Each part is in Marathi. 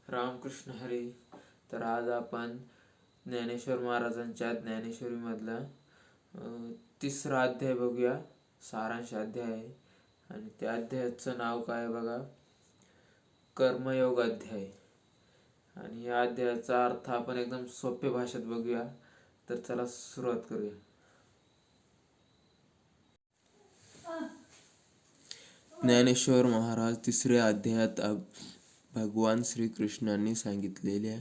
रामकृष्ण हरी. तर आज आपण ज्ञानेश्वर महाराजांच्या ज्ञानेश्वरीमधला तिसरा अध्याय बघूया. सारांश अध्याय आहे आणि त्या अध्यायाचं नाव काय बघा, कर्मयोग अध्याय. आणि या अध्यायाचा अर्थ आपण एकदम सोप्या भाषेत बघूया. तर चला सुरुवात करूया. ज्ञानेश्वर महाराज तिसऱ्या अध्यायात भगवान श्रीकृष्णांनी सांगितलेल्या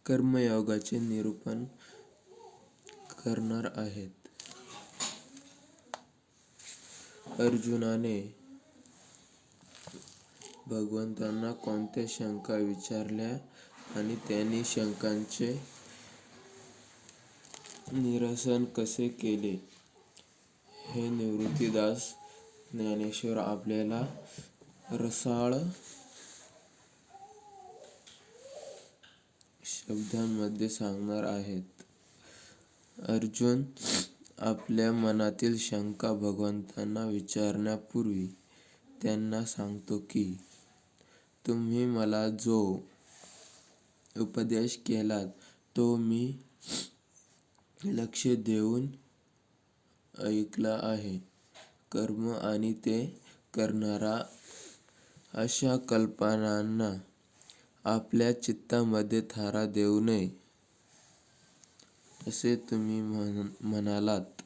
कर्मयोगाचे निरूपण करणार आहेत. अर्जुनाने भगवंतांना कोणत्या शंका विचारल्या आणि त्यांनी शंकांचे निरसन कसे केले हे निवृत्तीदास ज्ञानेश्वर आपल्याला रसाळ शब्दांमध्ये सांगणार आहेत. अर्जुन आपल्या मनातील शंका भगवंतांना विचारण्यापूर्वी त्यांना सांगतो की तुम्ही मला जो उपदेश केलात तो मी लक्ष देऊन ऐकला आहे. कर्म आणि ते करणारा अशा कल्पनांना आपल्या चित्तामध्ये थारा देऊ नये असे तुम्ही म्हणालात.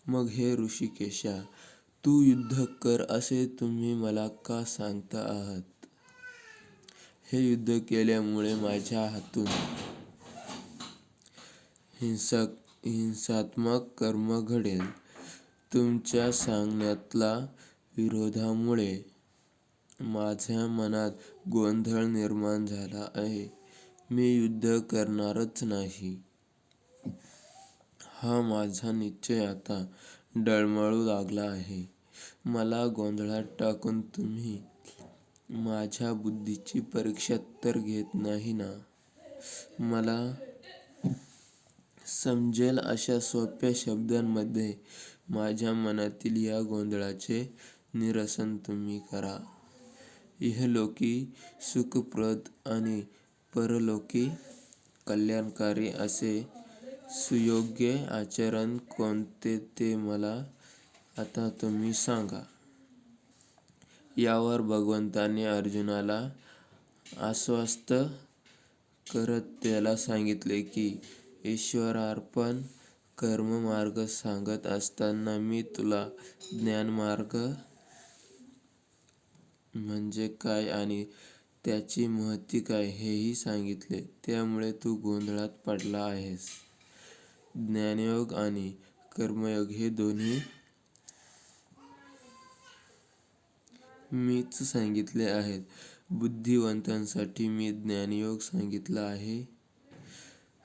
मग हे ऋषिकेशा, तू युद्ध कर असे तुम्ही मला का सांगता आहात? हे युद्ध केल्यामुळे माझ्या हातून हिंसात्मक कर्म घडेल. तुमच्या सांगण्यातला विरोधामुळे माझ्या मनात गोंधळ निर्माण झाला आहे. मी युद्ध करणारच नाही हा माझा निश्चय आता डळमळू लागला आहे. मला गोंधळात टाकून तुम्ही माझ्या बुद्धीची परीक्षा तर घेत नाही ना? मला समजेल अशा सोप्या शब्दांमध्ये माझ्या मनातील या गोंधळाचे निरसन तुम्ही करा. इहलोकी सुखप्रद आणि परलोकी कल्याणकारी असे सुयोग्य आचरण कोणते ते मला आता तुम्ही सांगा. यावर भगवंतांनी अर्जुनाला आश्वस्त करत त्याला सांगितले की ईश्वरार्पण कर्ममार्ग सांगत असताना मी तुला ज्ञानमार्ग म्हणजे काय आणि त्याची महती काय हेही सांगितले. त्यामुळे तू गोंधळात पडला आहेस. ज्ञानयोग आणि कर्मयोग हे दोन्ही मीच सांगितले आहेत. बुद्धिवंतांसाठी मी ज्ञानयोग सांगितला आहे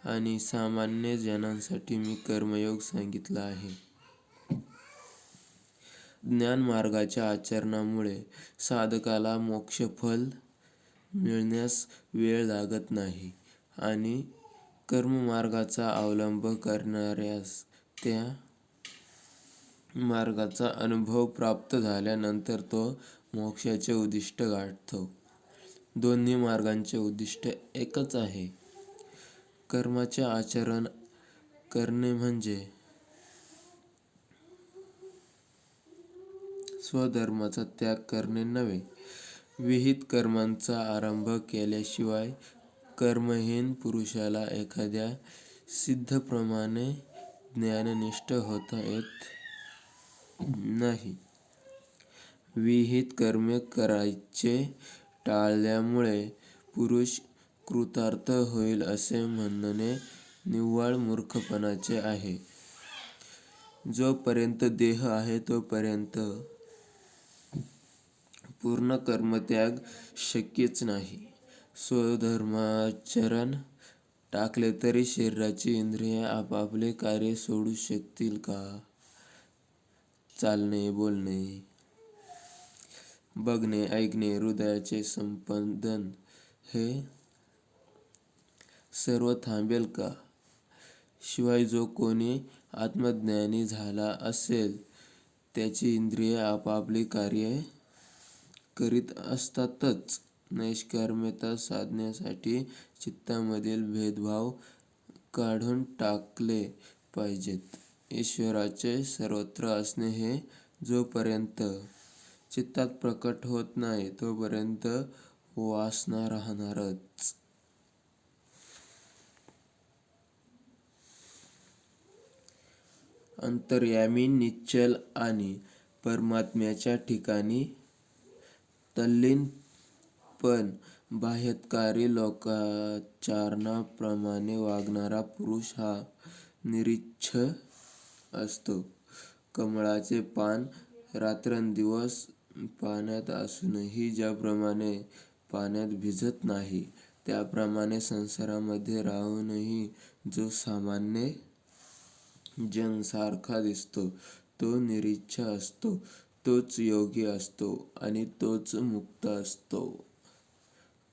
आणि सामान्य जनांसाठी मी कर्मयोग सांगितला आहे. ज्ञानमार्गाच्या आचरणामुळे साधकाला मोक्षफल मिळण्यास वेळ लागत नाही आणि कर्ममार्गाचा अवलंब करणाऱ्यास त्या मार्गाचा अनुभव प्राप्त झाल्यानंतर तो मोक्षाचे उद्दिष्ट गाठतो. दोन्ही मार्गांचे उद्दिष्ट एकच आहे. कर्माचे आचरण करणे म्हणजे स्वधर्माचा त्याग करणे नव्हे. विहित कर्मांचा आरंभ केल्याशिवाय कर्महीन पुरुषाला एखाद्या सिद्धप्रमाणे ज्ञाननिष्ठ होता येत नाही. विहित कर्मे करायचे टाळल्यामुळे पुरुष कृतार्थ होईल असे म्हणणे निव्वळ मूर्खपणाचे आहे. जोपर्यंत देह आहे तोपर्यंत पूर्ण कर्मत्याग शक्यच नाही. स्वधर्माचरण टाकले तरी शरीराची इंद्रिये आपापले कार्य सोडू शकतील का? चालणे, बोलणे, बघणे, ऐकणे, हृदयाचे संस्पंदन हे सर्व थांबेल का? शिवाय जो कोणी आत्मज्ञानी झाला असेल त्याची इंद्रिये आपापली कार्ये करीत असतातच. नैष्कर्म्यता साधण्यासाठी चित्तामधील भेदभाव काढून टाकले पाहिजेत. ईश्वराचे सर्वत्र असणे हे जोपर्यंत चित्तात प्रकट होत नाही तोपर्यंत वासना राहणारच. अंतर्यामी, निश्चल आणि परमात्म्याच्या ठिकाणी तल्लीन पण बाह्यकारी लोकाचरणाप्रमाणे वागणारा पुरुष हा निरीच्छ असतो. कमळाचे पान रात्रंदिवस पाण्यात असूनही ज्याप्रमाणे पाण्यात भिजत नाही, त्याप्रमाणे संसारामध्ये राहूनही जो सामान्य जन सारखा दिसतो, तो निरीच्छ असतो, तोच योगी असतो आणि तोच मुक्त असतो.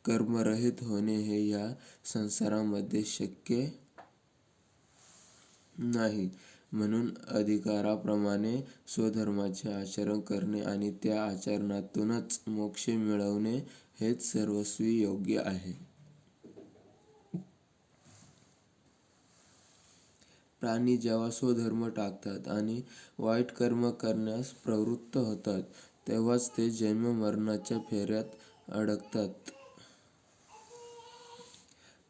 कर्मरहित होणे हे या संसारामध्ये शक्य नाही. म्हणून अधिकाराप्रमाणे स्वधर्माचे आचरण करणे आणि त्या आचरणातूनच मोक्ष मिळवणे हेच सर्वस्वी योग्य आहे. प्राणी जेव्हा स्वधर्म टाकतात आणि वाईट कर्म करण्यास प्रवृत्त होतात, तेव्हाच ते जन्म-मरणाच्या फेऱ्यात अडकतात.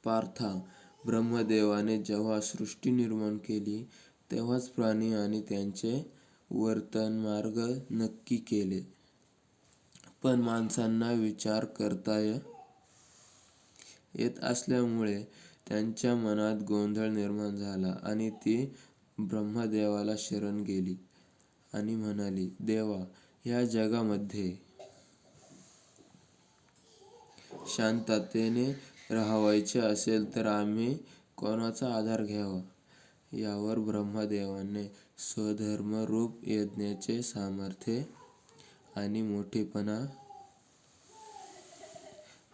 पार्था, ब्रह्मदेवाने जेव्हा सृष्टी निर्माण केली, तेव्हाच प्राणी आणि त्यांचे वर्तनमार्ग नक्की केले. पण माणसांना विचार करता येत असल्यामुळे त्यांच्या मनात गोंधळ निर्माण झाला आणि ती ब्रह्मदेवाला शरण गेली आणि म्हणाली, देवा, या जगामध्ये शांततेने राहावयाचे असेल तर आम्ही कोणाचा आधार घ्यावा? यावर ब्रह्मदेवाने स्वधर्मरूप यज्ञाचे सामर्थ्य आणि मोठेपणा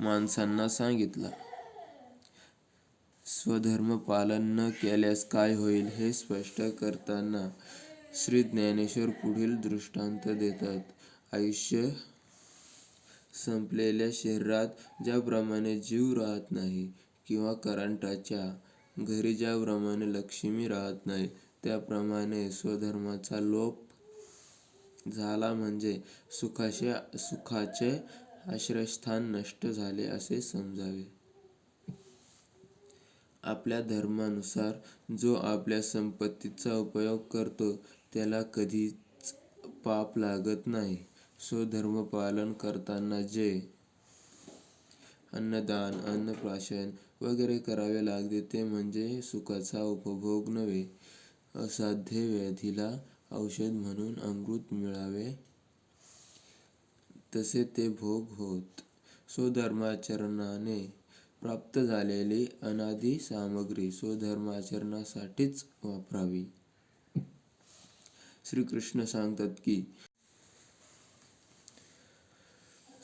माणसांना सांगितला. स्वधर्म पालन न केल्यास काय होईल हे स्पष्ट करताना श्री ज्ञानेश्वर पुढील दृष्टांत देतात. आयुष्य संपलेल्या शरीरात ज्याप्रमाणे जीव राहत नाही किंवा करंटाच्या घरी ज्याप्रमाणे लक्ष्मी राहत नाही, त्याप्रमाणे स्वधर्माचा लोप झाला म्हणजे सुखाचे आश्रयस्थान नष्ट झाले असे समजावे. आपल्या धर्मानुसार जो आपल्या संपत्तीचा उपयोग करतो, त्याला कधीच पाप लागत नाही. स्वधर्म पालन करताना जे अन्नदान, अन्नप्राशन वगैरे करावे लागते ते म्हणजे सुखाचा उपभोग नव्हे. असाध्य व्याधीला औषध म्हणून अमृत मिळावे तसे ते भोग होत. स्वधर्माचरणाने प्राप्त झालेली अनादि सामग्री स्वधर्माचरणासाठीच वापरावी.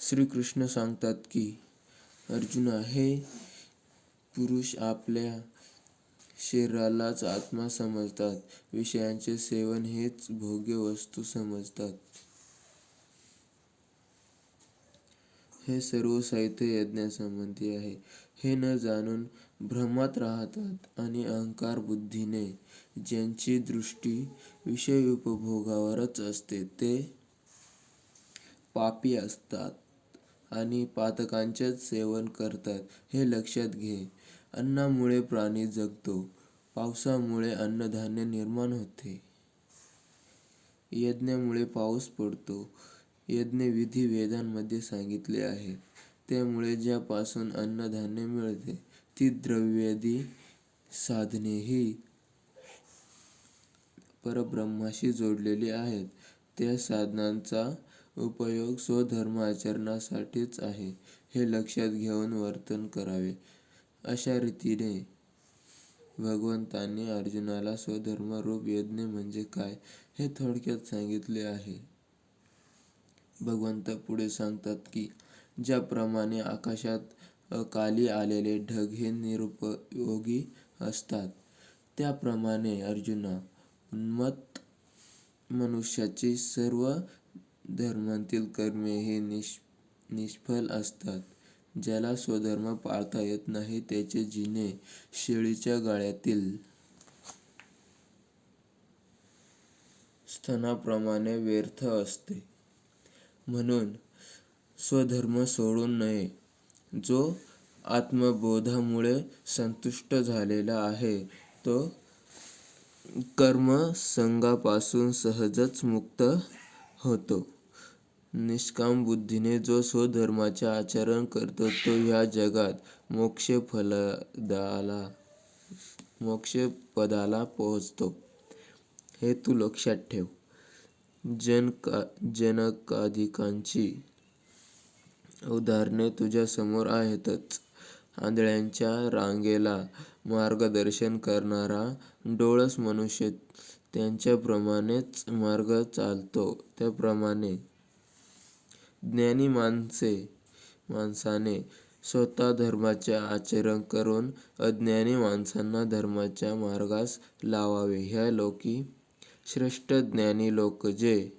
श्रीकृष्ण सांगतात की, अर्जुना, हे पुरुष आपल्या शरीरालाच आत्मा समजतात, विषयांचे सेवन हेच भोग्य वस्तू समजतात. हे सर्व साहित्य यज्ञासंबंधी आहे, हे न जाणून भ्रमात राहतात आणि अहंकार बुद्धीने ज्यांची दृष्टी विषयोपभोगावरच असते, ते पापी असतात आणि पातकांचेच सेवन करतात. हे लक्षात घे. अन्नामुळे प्राणी जगतो, पावसामुळे अन्नधान्य निर्माण होते, यज्ञामुळे पाऊस पडतो. यज्ञविधी वेदांमध्ये सांगितले आहेत. त्यामुळे ज्यापासून अन्नधान्य मिळते, ती द्रव्यादी साधनेही परब्रह्माशी जोडलेली आहेत. त्या साधनांचा उपयोग स्वधर्माचरणासाठीच आहे, हे लक्षात घेऊन वर्तन करावे. अशा रीतीने भगवंतांनी अर्जुनाला स्वधर्मरूप यज्ञ म्हणजे काय हे थोडक्यात सांगितले आहे. भगवंत पुढे सांगतात की, ज्याप्रमाणे आकाशात अकाली आलेले ढग हे निरुपयोगी असतात, त्याप्रमाणे अर्जुना, उन्मत्त मनुष्याची सर्व धर्मांतील कर्मे ही निष्फल असतात. ज्याला स्वधर्म पाळता येत नाही त्याचे जिणे शेळीच्या गळ्यातील स्तनाप्रमाणे व्यर्थ असते. म्हणून स्वधर्म सोडू नये. जो आत्मबोधामुळे संतुष्ट झालेला आहे तो कर्मसंगापासून सहजच मुक्त होतो. निष्काम बुद्धीने जो स्वधर्माचे आचरण करतो तो ह्या जगात मोक्षपदाला पोहोचतो. हे तू लक्षात ठेव. जनकादिकांची उदाहरणे तुझ्यासमोर आहेतच. आंधळ्यांच्या रांगेला मार्गदर्शन करणारा डोळस मनुष्य त्यांच्याप्रमाणेच मार्ग चालतो, त्याप्रमाणे ज्ञानी माणसाने स्वतः धर्माचे आचरण करून अज्ञानी माणसांना धर्माच्या मार्गास लावावे. ह्या लोकी श्रेष्ठ ज्ञानी लोक जे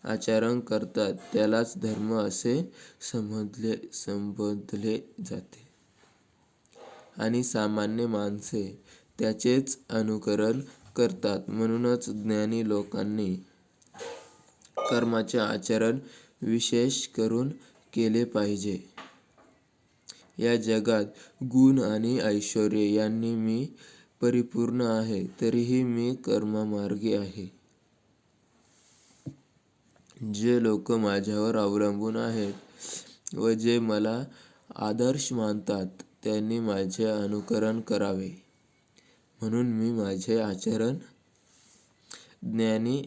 आचरण करतात त्यालाच धर्म असे संबोधले जाते आणि सामान्य माणसे त्याचेच अनुकरण करतात. म्हणूनच ज्ञानी लोकांनी कर्माचे आचरण विशेष करून केले पाहिजे. या जगात गुण आणि ऐश्वर्य यांनी मी परिपूर्ण आहे, तरीही मी कर्ममार्गी आहे. जे लोक माझ्यावर अवलंबून आहेत व जे मला आदर्श मानतात त्यांनी माझे अनुकरण करावे. म्हणून मी माझे आचरण ज्ञानी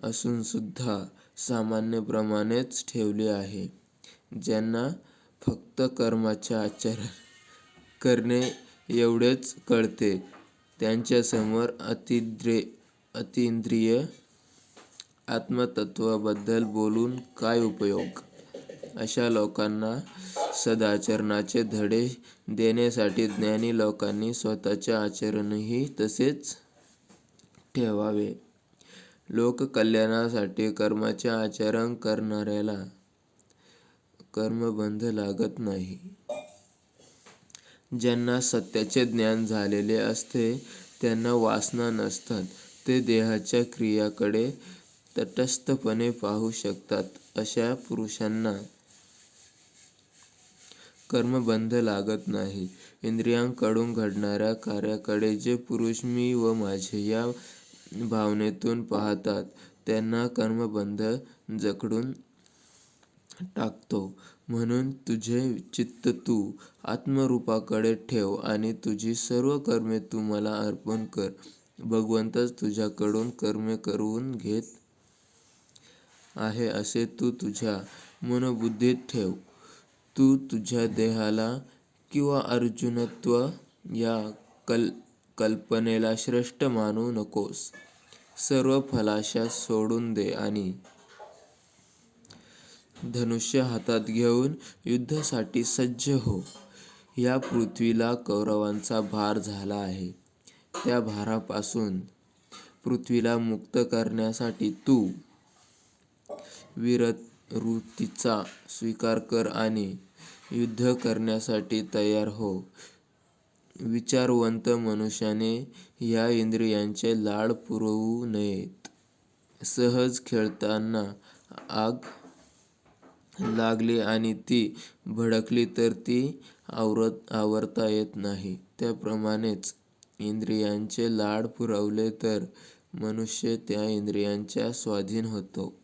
असूनसुद्धा सामान्याप्रमाणेच ठेवले आहे. ज्यांना फक्त कर्माचे आचरण करणे एवढेच कळते त्यांच्यासमोर अतींद्रिय आत्मतत्वाबद्दल बोलून काय उपयोग. अशा लोकांना सदाचरणाचे धडे देण्यासाठी ज्ञानी लोकांनी स्वतःचे आचरणही तसेच ठेवावे. लोककल्याणासाठी कर्माचे आचरण करणाऱ्याला कर्मबंध लागत नाही. ज्यांना सत्याचे ज्ञान झालेले असते त्यांना वासना नसतात. ते देहाच्या क्रियांकडे तटस्थपणे पाहू शकतात. अशा पुरुषांना कर्मबंध लागत नाही. इंद्रियांकडून घडणाऱ्या कार्याकडे जे पुरुष मी व माझे या भावनेतून पाहतात त्यांना कर्मबंध जखडून टाकतो. म्हणून तुझे चित्त तू आत्मरूपाकडे ठेव आणि तुझी सर्व कर्मे तू मला अर्पण कर. भगवंतच तुझ्याकडून कर्मे करवून घेत आहे असे तू तुझ्या मनोबुद्धीत ठेव. तू तुझ्या देहाला किंवा अर्जुनत्व या कल्पनेला श्रेष्ठ मानू नकोस. सर्व फलाशा सोडून दे आणि धनुष्य हातात घेऊन युद्धासाठी सज्ज हो. या पृथ्वीला कौरवांचा भार झाला आहे. त्या भारापासून पृथ्वीला मुक्त करण्यासाठी तू वीरवृत्तीचा स्वीकार कर आणि युद्ध करण्यासाठी तयार हो. विचारवंत मनुष्याने ह्या इंद्रियांचे लाड पुरवू नयेत. सहज खेळताना आग लागली आणि ती भडकली तर ती आवरता येत नाही, त्याप्रमाणेच इंद्रियांचे लाड पुरवले तर मनुष्य त्या इंद्रियांच्या स्वाधीन होतो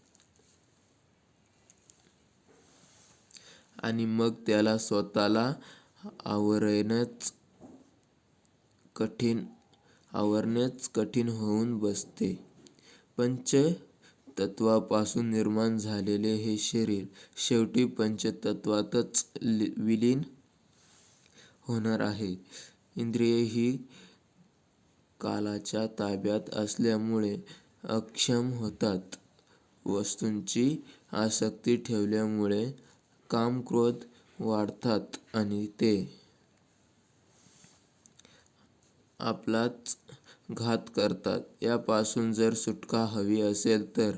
आणि मग त्याला स्वतःला आवरणेच कठीण होऊन बसते. पंचतत्वापासून निर्माण झालेले हे शरीर शेवटी पंचतत्वातच विलीन होणार आहे. इंद्रिये ही कालाच्या ताब्यात असल्यामुळे अक्षम होतात. वस्तूंची आसक्ती ठेवल्यामुळे कामक्रोध वाढतात आणि ते आपलाच घात करतात. यापासून जर सुटका हवी असेल तर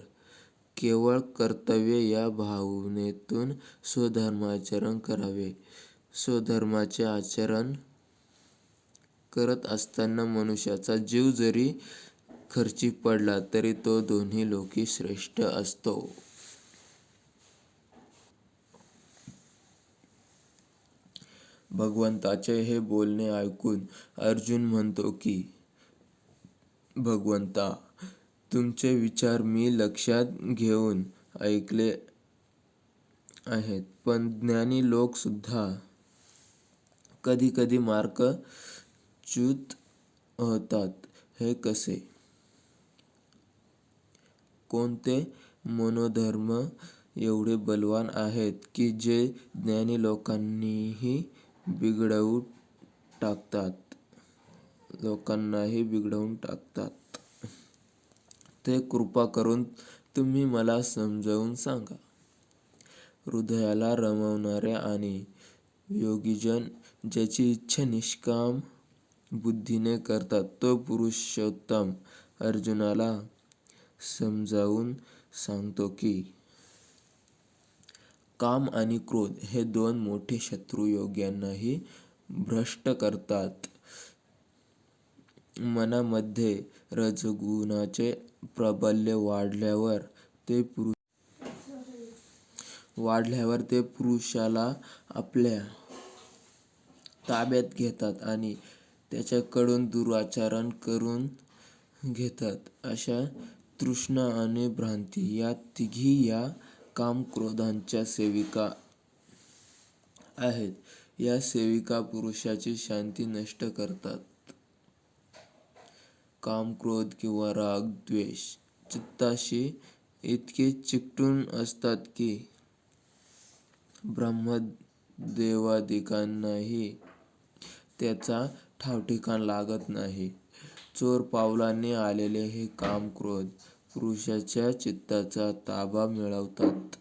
केवळ कर्तव्य या भावनेतून स्वधर्माचरण करावे. स्वधर्माचे आचरण करत असताना मनुष्याचा जीव जरी खर्ची पडला तरी तो दोन्ही लोकी श्रेष्ठ असतो. भगवंताचे हे बोलणे ऐकून अर्जुन म्हणतो की, भगवंता, तुमचे विचार मी लक्षात घेऊन ऐकले आहेत, पण ज्ञानी लोक सुद्धा कधी कधी मार्गच्युत होतात. हे कसे? कोणते मनोधर्म एवढे बलवान आहेत की जे ज्ञानी लोकांनाही बिघडवून टाकतात? ते कृपा करून तुम्ही मला समजावून सांगा. हृदयाला रमवणारे आणि योगीजन ज्याची इच्छा निष्काम बुद्धीने करतात तो पुरुषोत्तम अर्जुनाला समजावून सांगतो की, काम आणि क्रोध हे दोन मोठे शत्रू योग्यांनाही भ्रष्ट करतात. मनामध्ये रजोगुणाचे प्राबल्य वाढल्यावर ते पुरुषाला आपल्या ताब्यात घेतात आणि त्याच्याकडून दुराचरण करून घेतात. अशा तृष्णा आणि भ्रांती या तिघी या कामक्रोधांच्या सेविका आहेत. या सेविका पुरुषाची शांती नष्ट करतात. काम, क्रोध किंवा राग, द्वेष चित्ताशी इतके चिकटून असतात की ब्रह्मदेवादिकांनाही त्याचा ठावठिकाणा लागत नाही. चोर पावलांनी आलेले हे काम, क्रोध पुरुषाच्या चित्ताचा ताबा मिळवतात.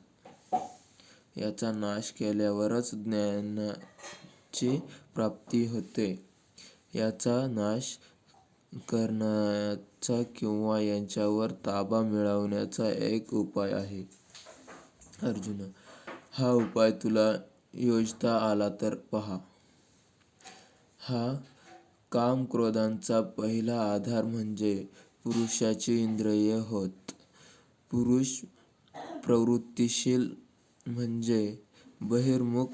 याचा नाश केल्यावरच ज्ञानाची प्राप्ती होते. याचा नाश करण्याचा किंवा यांच्यावर ताबा मिळवण्याचा एक उपाय आहे. अर्जुना, हा उपाय तुला योजता आला तर पहा. हा कामक्रोधांचा पहिला आधार म्हणजे पुरुषाची इंद्रिये होत. पुरुष प्रवृत्तिशील म्हणजे बहिर्मुख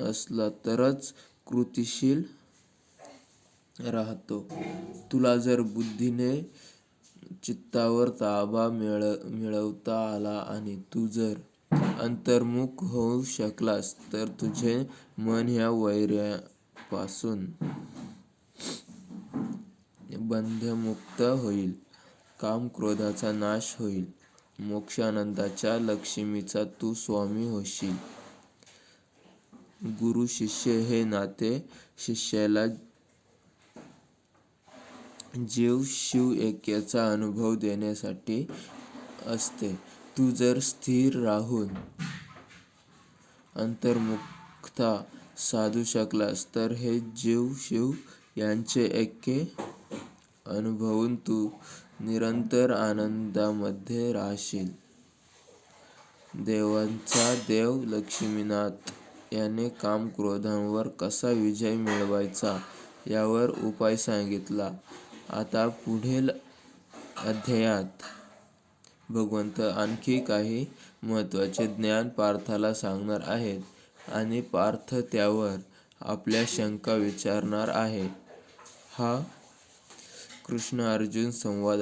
असला तरच कृतिशील राहतो. तुला जर बुद्धीने चित्तावर ताबा मिळवता आला आणि तू जर अंतर्मुख होऊ शकलास तर तुझे मन ह्या वैरापासून बंधमुक्त होईल. कामक्रोधाचा नाश होईल. मोक्षानंदाच्या लक्ष्मीचा तू स्वामी होशील. गुरु शिष्य हे नाते शिष्याला जीव शिव ऐक्याचा अनुभव देण्यासाठी असते. तू जर स्थिर राहून अंतर्मुखता साधू शकलास तर हे जीव शिव यांचे ऐक्य अनुभवून तू निरंतर आनंदामध्ये राहशील. देवांचा देव लक्ष्मीनाथ याने कामक्रोधांवर कसा विजय मिळवायचा यावर उपाय सांगितला. आता पुढील अध्यायात भगवंत आणखी काही महत्त्वाचे ज्ञान पार्थाला सांगणार आहेत आणि पार्थ त्यावर आपल्या शंका विचारणार आहे. हा कृष्ण-अर्जुन संवाद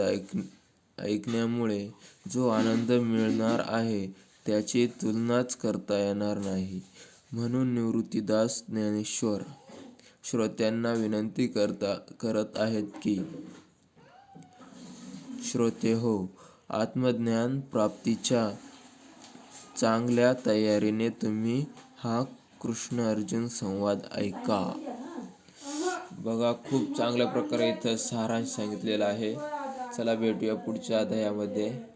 ऐकण्यामुळे जो आनंद मिळणार आहे त्याची तुलनाच करता येणार नाही. म्हणून निवृत्तिदास ज्ञानेश्वर श्रोत्यांना विनंती करत आहेत की, श्रोतेहो, आत्मज्ञान प्राप्तीच्या चांगल्या तयारीने तुम्ही हा कृष्ण-अर्जुन संवाद ऐका. बघा, खूप चांगल्या प्रकारे इथं सारांश सांगितलेला आहे. चला भेटूया पुढच्या अध्यायामध्ये.